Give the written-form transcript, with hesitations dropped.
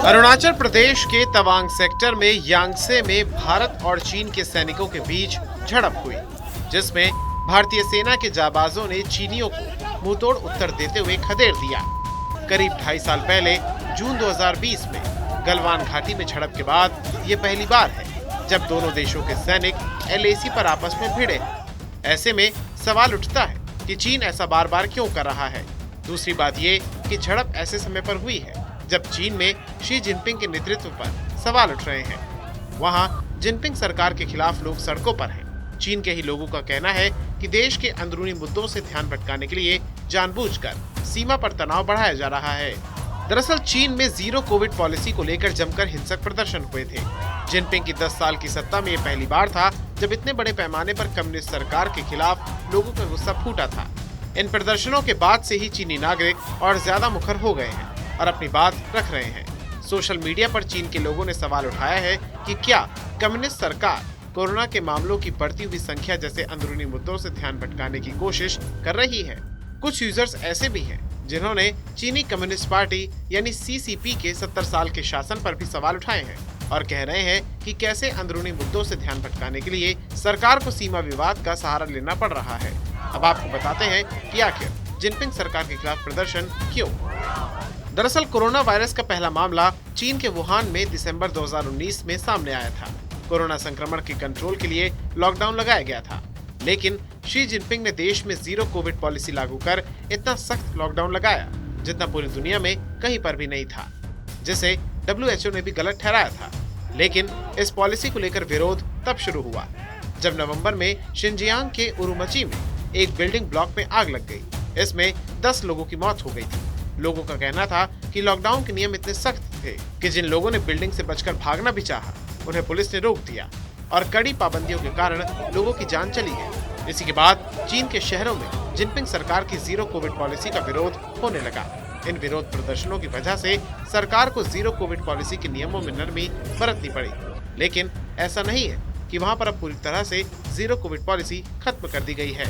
अरुणाचल प्रदेश के तवांग सेक्टर में यांगसे में भारत और चीन के सैनिकों के बीच झड़प हुई, जिसमें भारतीय सेना के जाबाजों ने चीनियों को मुंहतोड़ उत्तर देते हुए खदेड़ दिया। करीब 2.5 साल पहले जून 2020 में गलवान घाटी में झड़प के बाद ये पहली बार है जब दोनों देशों के सैनिक LAC पर आपस में भिड़े हैं। ऐसे में सवाल उठता है कि चीन ऐसा बार बार क्यों कर रहा है। दूसरी बात ये कि झड़प ऐसे समय पर हुई है जब चीन में शी जिनपिंग के नेतृत्व पर सवाल उठ रहे हैं। वहां जिनपिंग सरकार के खिलाफ लोग सड़कों पर हैं। चीन के ही लोगों का कहना है कि देश के अंदरूनी मुद्दों से ध्यान भटकाने के लिए जानबूझकर सीमा पर तनाव बढ़ाया जा रहा है। दरअसल चीन में जीरो कोविड पॉलिसी को लेकर जमकर हिंसक प्रदर्शन हुए थे। जिनपिंग की 10 साल की सत्ता में ये पहली बार था जब इतने बड़े पैमाने पर कम्युनिस्ट सरकार के खिलाफ लोगों का गुस्सा फूटा था। इन प्रदर्शनों के बाद से ही चीनी नागरिक और ज्यादा मुखर हो गए हैं और अपनी बात रख रहे हैं। सोशल मीडिया पर चीन के लोगों ने सवाल उठाया है कि क्या कम्युनिस्ट सरकार कोरोना के मामलों की बढ़ती हुई संख्या जैसे अंदरूनी मुद्दों से ध्यान भटकाने की कोशिश कर रही है। कुछ यूजर्स ऐसे भी हैं जिन्होंने चीनी कम्युनिस्ट पार्टी यानी CCP के 70 साल के शासन पर भी सवाल उठाए हैं और कह रहे हैं कि कैसे अंदरूनी मुद्दों से ध्यान भटकाने के लिए सरकार को सीमा विवाद का सहारा लेना पड़ रहा है। अब आपको बताते हैं कि आखिर जिनपिंग सरकार के खिलाफ प्रदर्शन क्यों। दरअसल कोरोना वायरस का पहला मामला चीन के वुहान में दिसंबर 2019 में सामने आया था। कोरोना संक्रमण के कंट्रोल के लिए लॉकडाउन लगाया गया था, लेकिन शी जिनपिंग ने देश में जीरो कोविड पॉलिसी लागू कर इतना सख्त लॉकडाउन लगाया जितना पूरी दुनिया में कहीं पर भी नहीं था, जिसे WHO ने भी गलत ठहराया था। लेकिन इस पॉलिसी को लेकर विरोध तब शुरू हुआ जब नवंबर में शिनजियांग के उरुमची में एक बिल्डिंग ब्लॉक में आग लग गई। इसमें 10 लोगों की मौत हो गई थी। लोगों का कहना था कि लॉकडाउन के नियम इतने सख्त थे कि जिन लोगों ने बिल्डिंग से बचकर भागना भी चाहा उन्हें पुलिस ने रोक दिया और कड़ी पाबंदियों के कारण लोगों की जान चली गई। इसी के बाद चीन के शहरों में जिनपिंग सरकार की जीरो कोविड पॉलिसी का विरोध होने लगा। इन विरोध प्रदर्शनों की वजह से सरकार को जीरो कोविड पॉलिसी के नियमों में नरमी बरतनी पड़ी, लेकिन ऐसा नहीं है कि वहां पर अब पूरी तरह से जीरो कोविड पॉलिसी खत्म कर दी गई है।